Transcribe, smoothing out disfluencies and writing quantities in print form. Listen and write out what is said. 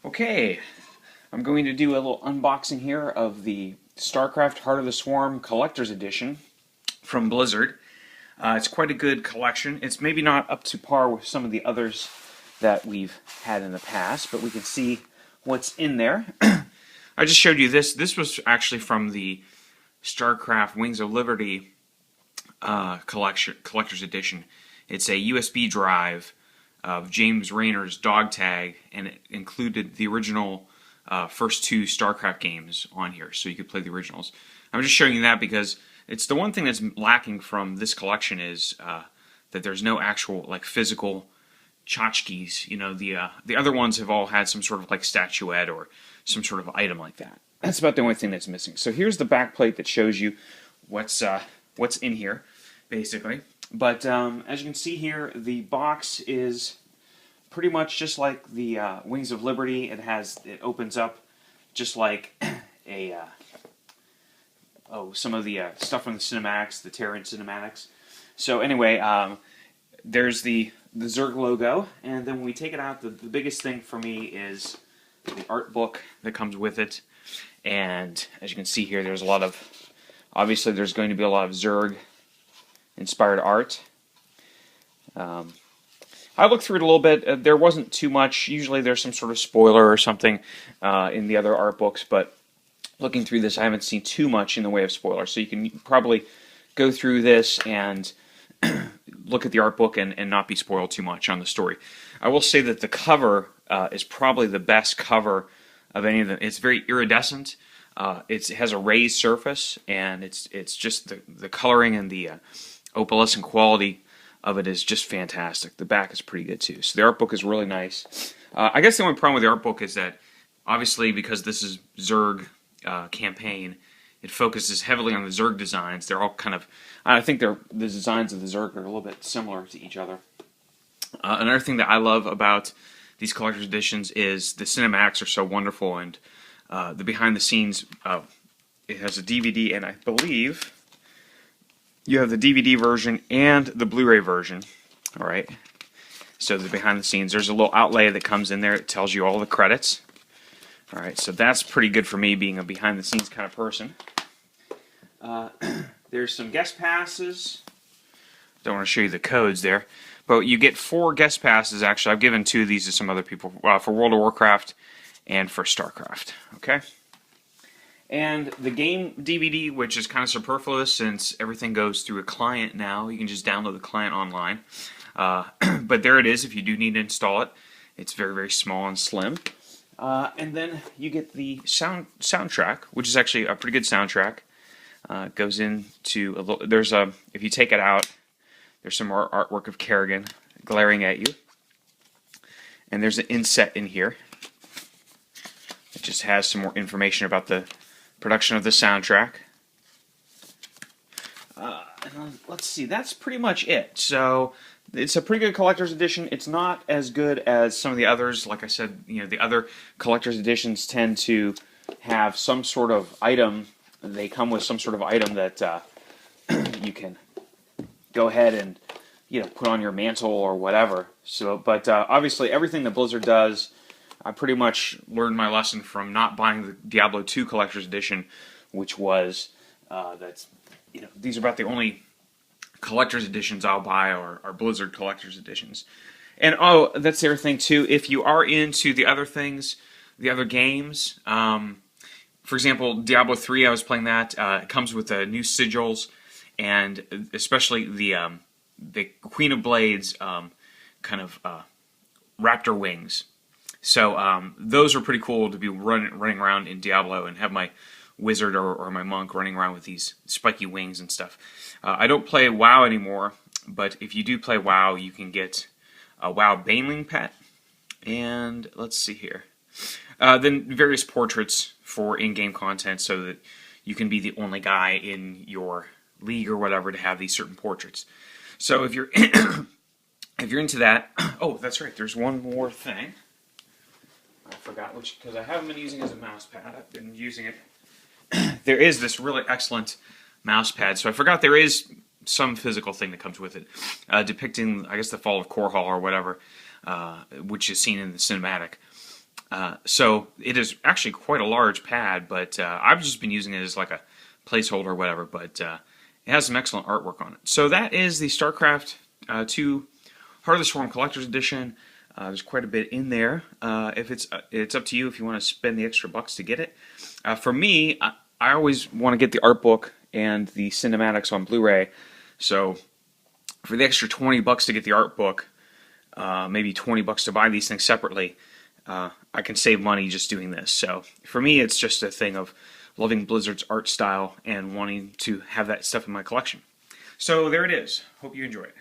Okay, I'm going to do a little unboxing here of the Starcraft Heart of the Swarm Collector's Edition from Blizzard. It's quite a good collection. It's maybe not up to par with some of the others that we've had in the past, but we can see what's in there. I just showed you this. This was actually from the Starcraft Wings of Liberty Collector's Edition. It's a USB drive of James Raynor's dog tag, and it included the original first two StarCraft games on here, so you could play the originals. I'm just showing you that because it's the one thing that's lacking from this collection is that there's no actual like physical tchotchkes. You know, the other ones have all had some sort of like statuette or some sort of item like that. That's about the only thing that's missing. So here's the back plate that shows you what's in here, basically. But as you can see here, the box is pretty much just like the Wings of Liberty. It opens up just like a some of the stuff from the cinematics, the Terran cinematics. So anyway, there's the Zerg logo, and then when we take it out, the biggest thing for me is the art book that comes with it. And as you can see here, there's a lot of, obviously there's going to be a lot of Zerg inspired art. I looked through it a little bit. There wasn't too much. Usually there's some sort of spoiler or something in the other art books, but looking through this, I haven't seen too much in the way of spoilers. So you can probably go through this and look at the art book and not be spoiled too much on the story. I will say that the cover is probably the best cover of any of them. It's very iridescent. It has a raised surface, and it's just the coloring and the opalescent quality of it is just fantastic. The back is pretty good too. So the art book is really nice. I guess the only problem with the art book is that obviously because this is Zerg campaign, it focuses heavily on the Zerg designs. They're all kind of, I think the designs of the Zerg are a little bit similar to each other. Another thing that I love about these collector's editions is the cinematics are so wonderful, and the behind the scenes, it has a DVD, and I believe you have the DVD version and the Blu-ray version. Alright, so the behind the scenes, there's a little outlay that comes in there. It tells you all the credits. Alright, so that's pretty good for me being a behind the scenes kind of person. There's some guest passes. Don't want to show you the codes there, but you get 4 guest passes. Actually, I've given 2 of these to some other people for World of Warcraft and for Starcraft. Okay, and the game DVD, which is kind of superfluous since everything goes through a client now. You can just download the client online. But there it is. If you do need to install it, it's very, very small and slim. And then you get the soundtrack, which is actually a pretty good soundtrack. It goes into a little. There's a. If you take it out, there's some more artwork of Kerrigan glaring at you, and there's an inset in here. It just has some more information about the production of the soundtrack. And let's see. That's pretty much it. So it's a pretty good collector's edition. It's not as good as some of the others. Like I said, you know, the other collector's editions tend to have some sort of item. They come with some sort of item that you can go ahead and, you know, put on your mantle or whatever. So, but obviously everything that Blizzard does, I pretty much learned my lesson from not buying the Diablo 2 collector's edition, which was that's, you know, these are about the only collector's editions I'll buy are Blizzard collector's editions. And oh, that's the other thing too. If you are into the other things, the other games, for example, Diablo 3, I was playing that. It comes with new sigils, and especially the Queen of Blades kind of raptor wings. So those are pretty cool to be running around in Diablo and have my wizard or my monk running around with these spiky wings and stuff. I don't play WoW anymore, but if you do play WoW, you can get a WoW Baneling pet, and let's see here. Then various portraits for in-game content so that you can be the only guy in your league or whatever to have these certain portraits. So if you're if you're into that, oh, that's right. There's one more thing. I forgot which, because I haven't been using it as a mouse pad. I've been using it. There is this really excellent mouse pad. So I forgot there is some physical thing that comes with it, depicting, I guess, the fall of Korhal or whatever, which is seen in the cinematic. So it is actually quite a large pad, but I've just been using it as like a placeholder or whatever, but it has some excellent artwork on it. So that is the StarCraft 2 Heart of the Swarm Collector's Edition. There's quite a bit in there. If it's up to you if you want to spend the extra bucks to get it. For me, I always want to get the art book and the cinematics on Blu-ray. So for the extra 20 bucks to get the art book, maybe 20 bucks to buy these things separately, I can save money just doing this. So for me, it's just a thing of loving Blizzard's art style and wanting to have that stuff in my collection. So there it is. Hope you enjoy it.